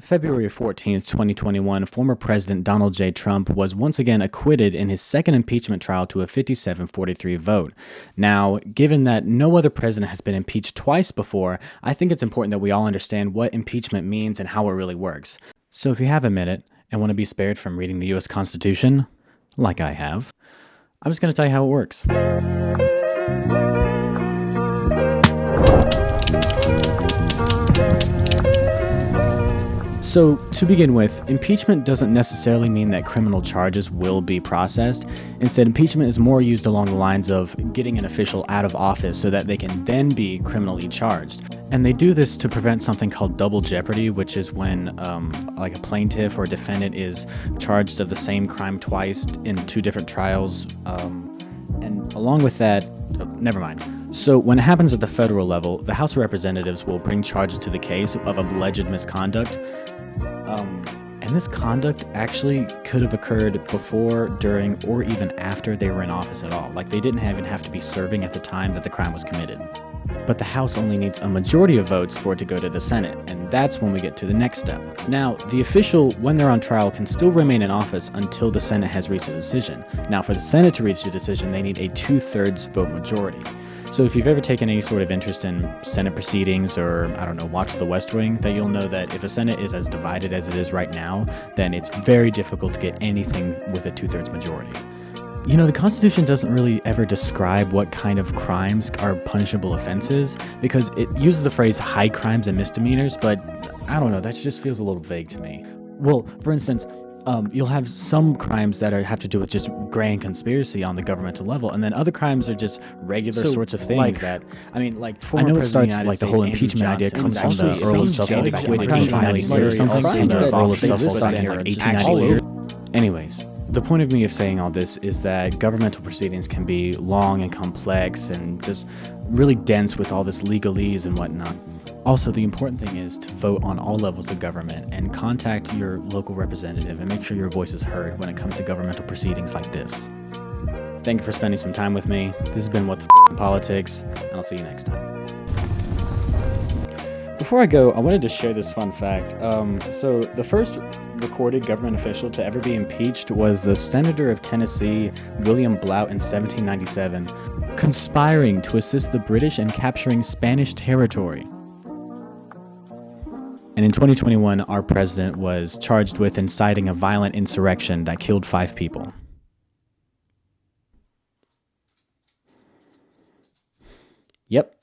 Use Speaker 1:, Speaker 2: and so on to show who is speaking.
Speaker 1: February 14th, 2021, former President Donald J. Trump was once again acquitted in his second impeachment trial to a 57-43 vote. Now, given that no other president has been impeached twice before, I think it's important that we all understand what impeachment means and how it really works. So if you have a minute and want to be spared from reading the U.S. Constitution, like I have, I'm just going to tell you how it works. So, to begin with, impeachment doesn't necessarily mean that criminal charges will be processed. Instead, impeachment is more used along the lines of getting an official out of office so that they can then be criminally charged. And they do this to prevent something called double jeopardy, which is when like a plaintiff or a defendant is charged of the same crime twice in two different trials. And along with that, never mind. So when it happens at the federal level, the House of Representatives will bring charges to the case of alleged misconduct. And this conduct actually could have occurred before, during, or even after they were in office at all. Like, they didn't even have to be serving at the time that the crime was committed. But the House only needs a majority of votes for it to go to the Senate, and that's when we get to the next step. Now, the official, when they're on trial, can still remain in office until the Senate has reached a decision. Now, for the Senate to reach a decision, they need a 2/3 vote majority. So if you've ever taken any sort of interest in Senate proceedings or, I don't know, watched The West Wing, that you'll know that if a Senate is as divided as it is right now, then it's very difficult to get anything with a 2/3 majority. You know, the Constitution doesn't really ever describe what kind of crimes are punishable offenses, because it uses the phrase high crimes and misdemeanors, but I don't know, that just feels a little vague to me. Well, for instance, you'll have some crimes that have to do with just grand conspiracy on the governmental level, and then other crimes are just regular sorts of things like, that, I mean, like, I know it starts like the whole impeachment idea comes from the Earl of Suffolk back in like 1893 or something, and the Earl of Suffolk back in like 1898. Anyways, the point of me of saying all this is that governmental proceedings can be long and complex and just really dense with all this legalese and whatnot. Also, the important thing is to vote on all levels of government and contact your local representative and make sure your voice is heard when it comes to governmental proceedings like this. Thank you for spending some time with me. This has been What the F*** Politics, and I'll see you next time. Before I go, I wanted to share this fun fact. So the first recorded government official to ever be impeached was the Senator of Tennessee, William Blount, in 1797, conspiring to assist the British in capturing Spanish territory. And in 2021, our president was charged with inciting a violent insurrection that killed 5 people. Yep.